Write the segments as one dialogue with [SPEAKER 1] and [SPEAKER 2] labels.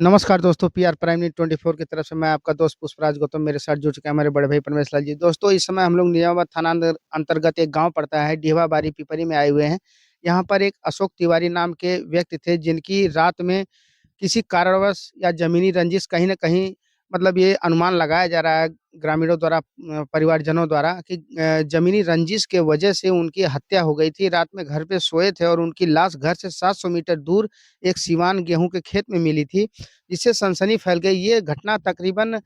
[SPEAKER 1] नमस्कार दोस्तों, PR prime news 24 की तरफ से मैं आपका दोस्त पुष्पराज गौतम मेरे साथ जुड़ चुके हैं हमारे बड़े भाई परमेश लाल जी। दोस्तों, इस समय हम लोग निजामाबाद थाना अंतर्गत एक गाँव पड़ता है डीहवाबारी पिपरी में आए हुए हैं। यहाँ पर एक अशोक तिवारी नाम के व्यक्ति थे जिनकी रात में किसी कारणवश या ज़मीनी रंजिश कहीं न कहीं मतलब ये अनुमान लगाया जा रहा है ग्रामीणों द्वारा परिवारजनों द्वारा कि ज़मीनी रंजिश के वजह से उनकी हत्या हो गई थी। रात में घर पे सोए थे और उनकी लाश घर से 700 मीटर दूर एक सिवान गेहूँ के खेत में मिली थी, जिससे सनसनी फैल गई। ये घटना तकरीबन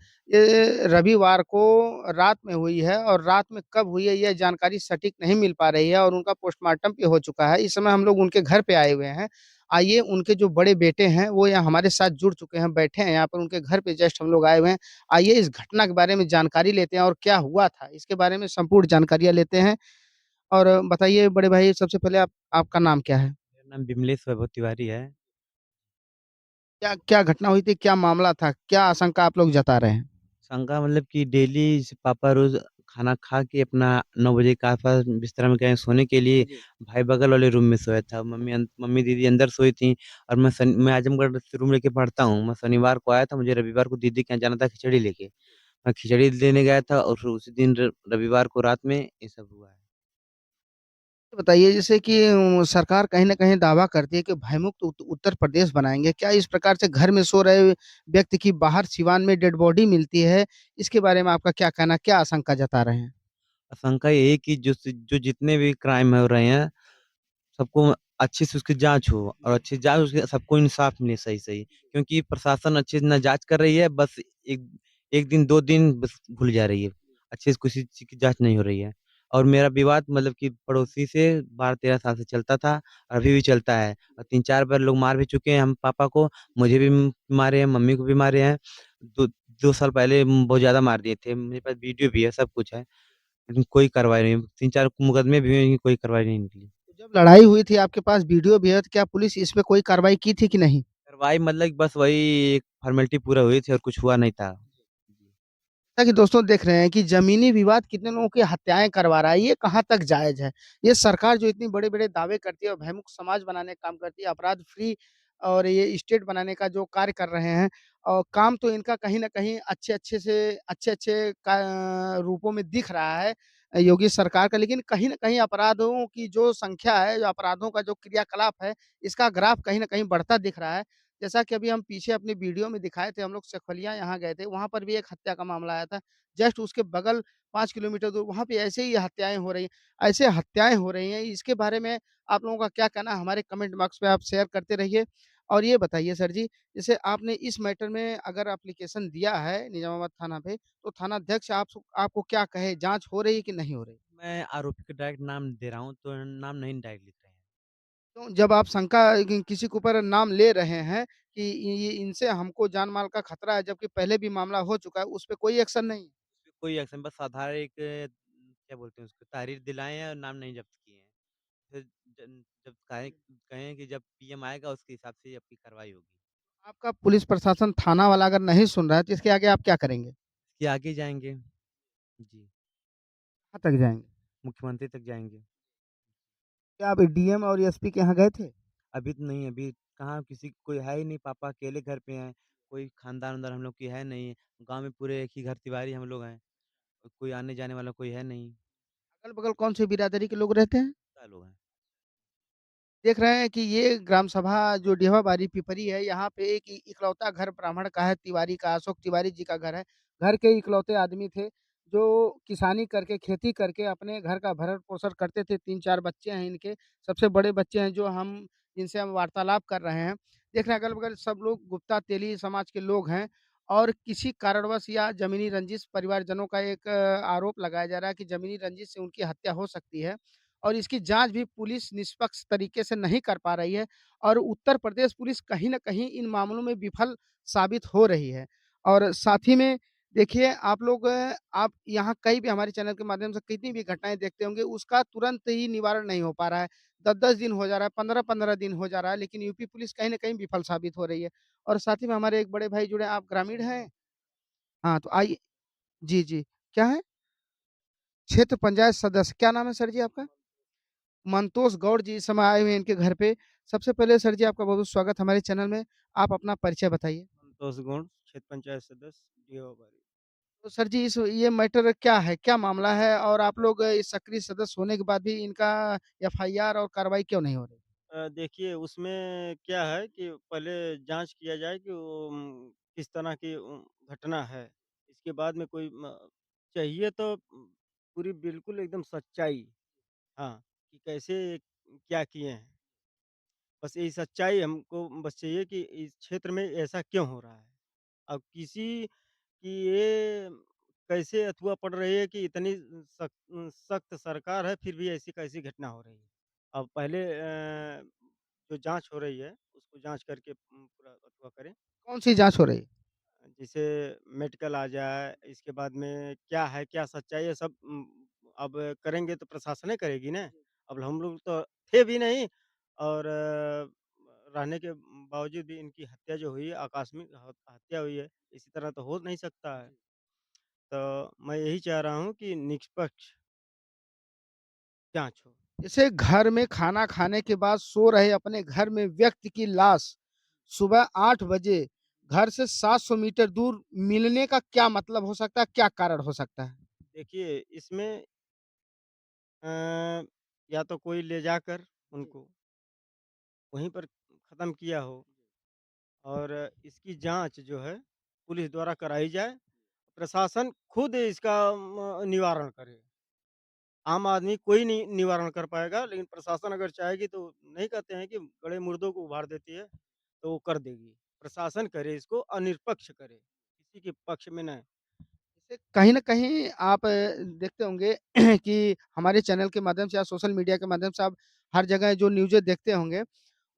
[SPEAKER 1] रविवार को रात में हुई है और रात में कब हुई है, यह जानकारी सटीक नहीं मिल पा रही है और उनका पोस्टमार्टम भी हो चुका है। इस समय हम लोग उनके घर पे आए हुए हैं। आइए उनके जो बड़े बेटे हैं वो यहाँ हमारे साथ जुड़ चुके हैं, बैठे हैं यहाँ पर उनके घर पे जस्ट हम लोग आए हुए हैं। आइए इस घटना के बारे में जानकारी लेते हैं और क्या हुआ था, इसके बारे में संपूर्ण जानकारियाँ लेते हैं। और बताइए बड़े भाई सबसे पहले आपका नाम क्या है?
[SPEAKER 2] मेरा नाम विमलेश वैभव तिवारी है।
[SPEAKER 1] क्या क्या घटना हुई थी? क्या मामला था? क्या आशंका आप लोग जता रहे हैं?
[SPEAKER 2] शंका मतलब कि डेली पापा रोज़ खाना खा के अपना 9 बजे के आस-पास बिस्तर में गए सोने के लिए,
[SPEAKER 1] जी।
[SPEAKER 2] भाई बगल वाले रूम में सोया था। मम्मी दीदी अंदर सोई थी और मैं आजमगढ़ से रूम लेके पढ़ता हूँ। मैं शनिवार को आया था, मुझे रविवार को दीदी के यहाँ जाना था खिचड़ी लेके। मैं खिचड़ी लेने गया था और फिर उसी दिन रविवार को रात में ये सब हुआ है।
[SPEAKER 1] बताइए जैसे कि सरकार कहीं न कहीं दावा करती है कि भयमुक्त उत्तर प्रदेश बनाएँगे। क्या इस प्रकार से घर में सो रहे व्यक्ति की बाहर सिवान में डेड बॉडी मिलती है? इसके बारे में आपका क्या कहना है? क्या आशंका जता रहे हैं?
[SPEAKER 2] आशंका यही है कि जो जितने भी क्राइम हो रहे हैं सबको अच्छे से उसकी जाँच हो और अच्छी जाँच उसके सबको इंसाफ मिले सही-सही। क्योंकि प्रशासन अच्छे से ना जाँच कर रही है, बस 1 दिन 2 दिन बस भूल जा रही है। अच्छे से किसी चीज़ की जाँच नहीं हो रही है। और मेरा विवाद मतलब कि पड़ोसी से 12-13 साल से चलता था, अभी भी चलता है और 3-4 बार लोग मार भी चुके हैं हम पापा को, मुझे भी मारे हैं, मम्मी को भी मारे हैं। दो 2 साल पहले बहुत ज़्यादा मार दिए थे। मेरे पास वीडियो भी है, सब कुछ है, लेकिन कोई कार्रवाई नहीं। 3-4 मुकदमे भी हुए, लेकिन कोई कार्रवाई नहीं निकली।
[SPEAKER 1] तो जब लड़ाई हुई थी आपके पास वीडियो भी है, तो क्या पुलिस इस पे कोई कार्रवाई की थी कि नहीं?
[SPEAKER 2] कार्रवाई मतलब कि बस वही एक फ़ॉर्मेलिटी पूरा हुई थी और कुछ हुआ नहीं था। जी।
[SPEAKER 1] जैसा कि दोस्तों देख रहे हैं कि ज़मीनी विवाद कितने लोगों की हत्याएँ करवा रहा है, ये कहाँ तक जायज़ है? ये सरकार जो इतनी बड़े-बड़े दावे करती है और भयमुक्त समाज बनाने का काम करती है, अपराध फ्री और ये स्टेट बनाने का जो कार्य कर रहे हैं और काम तो इनका कहीं न कहीं अच्छे-अच्छे रूपों में दिख रहा है योगी सरकार का। लेकिन कहीं न कहीं अपराधों की जो संख्या है, जो अपराधों का जो क्रियाकलाप है, इसका ग्राफ कहीं न कहीं बढ़ता दिख रहा है। जैसा कि अभी हम पीछे अपनी वीडियो में दिखाए थे, हम लोग सखलिया यहाँ गए थे, वहाँ पर भी एक हत्या का मामला आया था। जस्ट उसके बगल 5 किलोमीटर दूर वहाँ पे ऐसे ही हत्याएँ हो रही हैं। ऐसे हत्याएँ हो रही हैं, इसके बारे में आप लोगों का क्या कहना है? हमारे कमेंट बॉक्स में आप शेयर करते रहिए। और ये बताइए सर जी, जैसे आपने इस मैटर में अगर एप्लीकेशन दिया है निजामाबाद थाना पे, तो थानाध्यक्ष आपको क्या कहे, जाँच हो रही है कि नहीं हो रही?
[SPEAKER 2] मैं आरोपी का डायरेक्ट नाम दे रहा हूँ, तो नाम नहीं डायरेक्ट लिख रहे हैं।
[SPEAKER 1] तो जब आप शंका कि किसी के ऊपर नाम ले रहे हैं कि ये इनसे हमको जान-माल का खतरा है, जबकि पहले भी मामला हो चुका है, उस पे कोई एक्शन नहीं?
[SPEAKER 2] इसमें कोई एक्शन बस आधार एक क्या बोलते हैं उसको तहरीर दिलाए हैं और नाम नहीं जब्त किए हैं। फिर जब कहें कहें कि जब पीएम आएगा उसके हिसाब से आपकी कार्रवाई होगी।
[SPEAKER 1] आपका पुलिस प्रशासन थाना वाला अगर नहीं सुन रहा है, तो इसके आगे आप क्या करेंगे?
[SPEAKER 2] इसके आगे जाएँगे। जी,
[SPEAKER 1] कहाँ तक जाएँगे?
[SPEAKER 2] मुख्यमंत्री तक जाएँगे।
[SPEAKER 1] क्या आप डीएम और एसपी के यहाँ गए थे?
[SPEAKER 2] अभी तो नहीं, अभी कहाँ किसी कोई है ही नहीं, पापा अकेले घर पे हैं, कोई खानदान-वानदान हम लोग की है नहीं। गाँव में पूरे एक ही घर तिवारी हम लोग हैं, कोई आने-जाने वाला कोई है नहीं,
[SPEAKER 1] अगल-बगल कौन सी बिरादरी के लोग रहते हैं?
[SPEAKER 2] क्या लोग हैं।
[SPEAKER 1] देख रहे हैं कि ये ग्राम सभा जो डेहवाबारी पिपरी है, यहाँ पे एक इकलौता घर ब्राह्मण का है, तिवारी का, अशोक तिवारी जी का घर है। घर के इकलौते आदमी थे, जो किसानी करके, खेती करके अपने घर का भरण-पोषण करते थे। 3-4 बच्चे हैं इनके, सबसे बड़े बच्चे हैं जो हम जिनसे हम वार्तालाप कर रहे हैं। देख रहे हैं अगल-बगल सब लोग गुप्ता तेली समाज के लोग हैं और किसी कारणवश या ज़मीनी रंजिश परिवारजनों का एक आरोप लगाया जा रहा है कि ज़मीनी रंजिश से उनकी हत्या हो सकती है। और इसकी जाँच भी पुलिस निष्पक्ष तरीके से नहीं कर पा रही है और उत्तर प्रदेश पुलिस कहीं न कहीं इन मामलों में विफल साबित हो रही है। और साथ ही में देखिए आप लोग आप यहाँ कहीं भी हमारे चैनल के माध्यम से कितनी भी घटनाएँ देखते होंगे, उसका तुरंत ही निवारण नहीं हो पा रहा है। 10-10 दिन हो जा रहा है, 15-15 दिन हो जा रहा है, लेकिन यूपी पुलिस कहीं न कहीं विफल साबित हो रही है। और साथ ही में हमारे एक बड़े भाई जुड़े हैं, आप ग्रामीण हैं? हाँ, तो आइए जी, जी। क्या है? क्षेत्र पंचायत सदस्य, क्या नाम है सर जी आपका? मंतोष गौड़ जी इस समय आए हुए हैं इनके घर पे। सबसे पहले सर जी आपका बहुत-बहुत स्वागत हमारे चैनल में। आप अपना परिचय बताइए।
[SPEAKER 3] संतोष गौड़, क्षेत्र पंचायत सदस्य, डीओ
[SPEAKER 1] तो सर जी इस ये मैटर क्या है? क्या मामला है? और आप लोग इस सक्रिय सदस्य होने के बाद भी इनका एफआईआर और कार्रवाई क्यों नहीं हो रही?
[SPEAKER 3] देखिए उसमें क्या है कि पहले जाँच किया जाए कि वो किस तरह की घटना है। इसके बाद में कोई चाहिए तो पूरी बिल्कुल एकदम सच्चाई, हाँ, कि कैसे क्या किए हैं। बस यही सच्चाई हमको बस चाहिए कि इस क्षेत्र में ऐसा क्यों हो रहा है? अब किसी की ये कैसे अथुआ पड़ रही है कि इतनी सख्त सरकार है, फिर भी ऐसी कैसी घटना हो रही है। अब पहले जो जाँच हो रही है, उसको जाँच करके पूरा अथुआ करें।
[SPEAKER 1] कौन-सी जाँच हो रही है?
[SPEAKER 3] जैसे मेडिकल आ जाए, इसके बाद में क्या है, क्या सच्चाई है, सब अब करेंगे तो प्रशासन ही करेगी ना। अब हम लोग तो थे भी नहीं और रहने के बावजूद भी इनकी हत्या जो हुई आकस्मिक हत्या हुई है, इसी तरह तो हो नहीं सकता है। तो मैं यही चाह रहा हूँ कि निष्पक्ष जाँच हो।
[SPEAKER 1] जैसे घर में खाना खाने के बाद सो रहे अपने घर में व्यक्ति की लाश सुबह 8 बजे घर से 700 मीटर दूर मिलने का क्या मतलब हो सकता है? क्या कारण हो सकता है?
[SPEAKER 3] देखिए इसमें अ, या तो कोई ले जाकर
[SPEAKER 1] जी।
[SPEAKER 3] उनको वहीं पर ख़त्म किया हो और इसकी जाँच जो है पुलिस द्वारा कराई जाए। प्रशासन खुद इसका निवारण करे। आम आदमी कोई नहीं निवारण कर पाएगा, लेकिन प्रशासन अगर चाहेगी तो नहीं कहते हैं कि गड़े मुर्दों को उभार देती है, तो वो कर देगी। प्रशासन करे इसको और निष्पक्ष करे, किसी के पक्ष में ना
[SPEAKER 1] जैसे कहीं न कहीं आप देखते होंगे कि हमारे चैनल के माध्यम से या सोशल मीडिया के माध्यम से आप हर जगह जो न्यूज़ें देखते होंगे,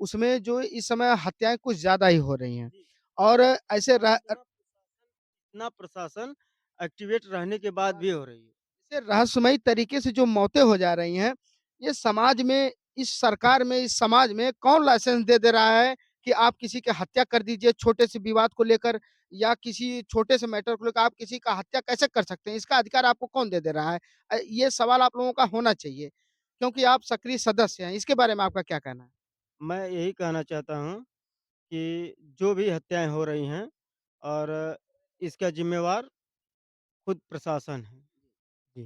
[SPEAKER 1] उसमें जो इस समय हत्याएँ कुछ ज़्यादा ही हो रही हैं।
[SPEAKER 3] जी,
[SPEAKER 1] और ऐसे
[SPEAKER 3] और
[SPEAKER 1] र
[SPEAKER 3] इतना प्रशासन एक्टिवेट रहने के बाद भी हो रही है।
[SPEAKER 1] जैसे रहस्यमयी तरीके से जो मौतें हो जा रही हैं, ये समाज में, इस सरकार में, इस समाज में कौन लाइसेंस दे दे रहा है कि आप किसी की हत्या कर दीजिए छोटे से विवाद को लेकर या किसी छोटे से मैटर को लेकर आप किसी का हत्या कैसे कर सकते हैं? इसका अधिकार आपको कौन दे दे रहा है? ये सवाल आप लोगों का होना चाहिए, क्योंकि आप सक्रिय सदस्य हैं। इसके बारे में आपका क्या कहना है?
[SPEAKER 3] मैं यही कहना चाहता हूँ कि जो भी हत्याएँ हो रही हैं और इसका ज़िम्मेवार खुद प्रशासन है। जी।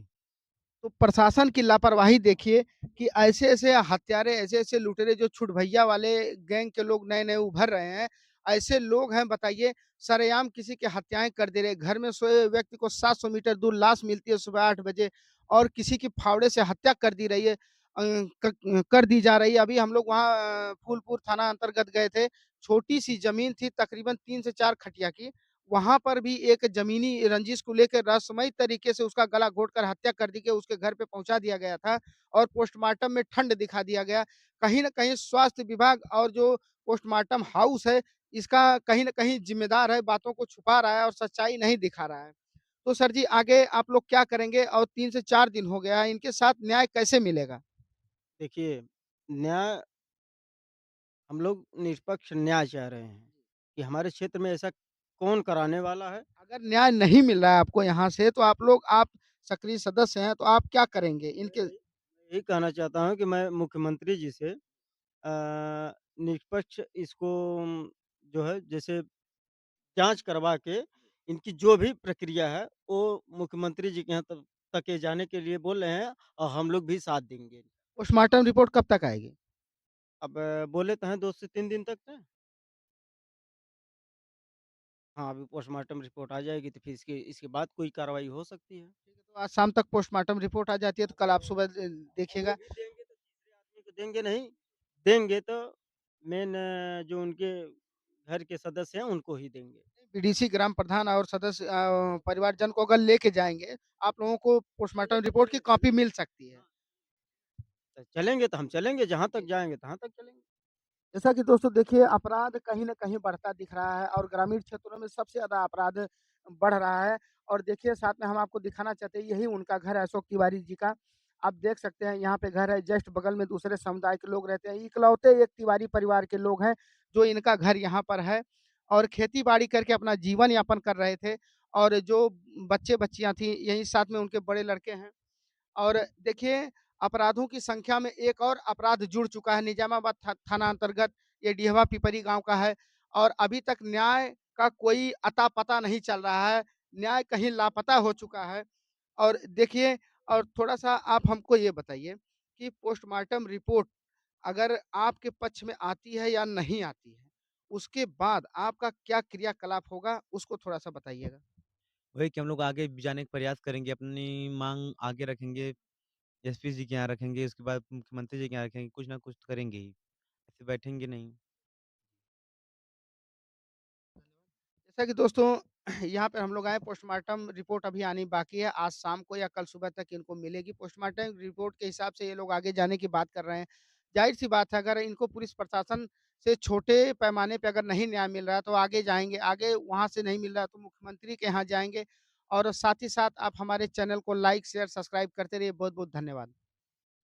[SPEAKER 1] तो प्रशासन की लापरवाही देखिए कि ऐसे-ऐसे हत्यारे, ऐसे-ऐसे लुटेरे जो छुटभैया वाले गैंग के लोग नए-नए उभर रहे हैं, ऐसे लोग हैं बताइए, सरेआम किसी की हत्याएँ कर दे रहे हैं। घर में सोए हुए व्यक्ति को 700 मीटर दूर लाश मिलती है सुबह 8 बजे और किसी की फावड़े से हत्या कर दी रही है कर दी जा रही है। अभी हम लोग वहाँ फूलपुर थाना अंतर्गत गए थे, छोटी-सी ज़मीन थी तकरीबन 3 से 4 खटिया की, वहाँ पर भी एक ज़मीनी रंजिश को लेकर रहस्यमयी तरीके से उसका गला घोंटकर हत्या कर दी गई, उसके घर पे पहुँचा दिया गया था और पोस्टमार्टम में ठंड दिखा दिया गया। कहीं न कहीं स्वास्थ्य विभाग और जो पोस्टमार्टम हाउस है, इसका कहीं न कहीं ज़िम्मेदार है, बातों को छुपा रहा है और सच्चाई नहीं दिखा रहा है। तो सर जी आगे आप लोग क्या करेंगे? और 3 से 4 दिन हो गया है, इनके साथ न्याय कैसे मिलेगा?
[SPEAKER 3] देखिए, न्याय हम लोग निष्पक्ष न्याय चाह रहे हैं कि हमारे क्षेत्र में ऐसा कौन कराने वाला है।
[SPEAKER 1] अगर न्याय नहीं मिल रहा है आपको यहाँ से तो आप सक्रिय सदस्य हैं, तो आप क्या करेंगे?
[SPEAKER 3] मैं
[SPEAKER 1] इनके
[SPEAKER 3] यही कहना चाहता हूँ कि मैं मुख्यमंत्री जी से निष्पक्ष इसको जो है जैसे जाँच करवा के इनकी जो भी प्रक्रिया है, वो मुख्यमंत्री जी के यहाँ तक के जाने के लिए बोल रहे हैं और हम लोग भी साथ देंगे।
[SPEAKER 1] पोस्टमार्टम रिपोर्ट कब तक आएगी?
[SPEAKER 3] अब बोले तो हैं 2 से 3 दिन तक ना। हाँ, अभी पोस्टमार्टम रिपोर्ट आ जाएगी तो फिर इसके बाद कोई कार्रवाई हो सकती है।
[SPEAKER 1] तो आज शाम तक पोस्टमार्टम रिपोर्ट आ जाती है, तो कल आप सुबह
[SPEAKER 3] वो
[SPEAKER 1] देखिएगा।
[SPEAKER 3] भी देंगे तो तीसरे आदमी को देंगे नहीं, देंगे तो मेन जो उनके घर के सदस्य हैं उनको ही देंगे।
[SPEAKER 1] बीडीसी, ग्राम प्रधान और सदस्य परिवारजन को अगर लेके जाएँगे, आप लोगों को पोस्टमार्टम
[SPEAKER 3] चलेंगे,
[SPEAKER 1] रिपोर्ट की
[SPEAKER 3] चलेंगे,
[SPEAKER 1] कॉपी
[SPEAKER 3] चलेंगे।
[SPEAKER 1] मिल सकती है।
[SPEAKER 3] हाँ, चलेंगे तो हम चलेंगे, जहाँ तक जाएँगे तहाँ तक चलेंगे।
[SPEAKER 1] जैसा कि दोस्तों देखिए अपराध कहीं न कहीं बढ़ता दिख रहा है और ग्रामीण क्षेत्रों में सबसे ज़्यादा अपराध बढ़ रहा है और देखिए साथ में हम आपको दिखाना चाहते हैं यही उनका घर है अशोक तिवारी जी का। आप देख सकते हैं यहाँ पे घर है जस्ट बगल में दूसरे समुदाय के लोग रहते हैं। इकलौते एक तिवारी परिवार के लोग हैं जो इनका घर यहाँ पर है और खेती-बाड़ी करके अपना जीवन यापन कर रहे थे और जो बच्चे-बच्चियाँ थी यही साथ में उनके बड़े लड़के हैं। और देखिए अपराधों की संख्या में एक और अपराध जुड़ चुका है निजामाबाद थाना अंतर्गत ये डिहवा पिपरी गांव का है और अभी तक न्याय का कोई अता-पता नहीं चल रहा है, न्याय कहीं लापता हो चुका है। और देखिए और थोड़ा-सा आप हमको ये बताइए कि पोस्टमार्टम रिपोर्ट अगर आपके पक्ष में आती है या नहीं आती है, उसके बाद आपका क्या क्रियाकलाप होगा, उसको थोड़ा-सा बताइएगा?
[SPEAKER 2] वही कि हम लोग आगे भी जाने का प्रयास करेंगे, अपनी माँग आगे रखेंगे, एसपी जी के यहाँ रखेंगे, उसके बाद मुख्यमंत्री जी के यहाँ रखेंगे, कुछ ना कुछ तो करेंगे ही, ऐसे बैठेंगे नहीं।
[SPEAKER 1] जैसा कि दोस्तों यहाँ पे हम लोग आए पोस्टमार्टम रिपोर्ट अभी आनी बाकी है। आज शाम को या कल सुबह तक इनको मिलेगी। पोस्टमार्टम रिपोर्ट के हिसाब से ये लोग आगे जाने की बात कर रहे हैं। ज़ाहिर-सी बात है अगर इनको पुलिस प्रशासन से छोटे पैमाने पे अगर नहीं न्याय मिल रहा है तो आगे जाएँगे। आगे वहाँ से नहीं मिल रहा है तो मुख्यमंत्री के यहाँ जाएँगे और साथ ही साथ आप हमारे चैनल को लाइक, शेयर, सब्सक्राइब करते रहिए। बहुत-बहुत धन्यवाद।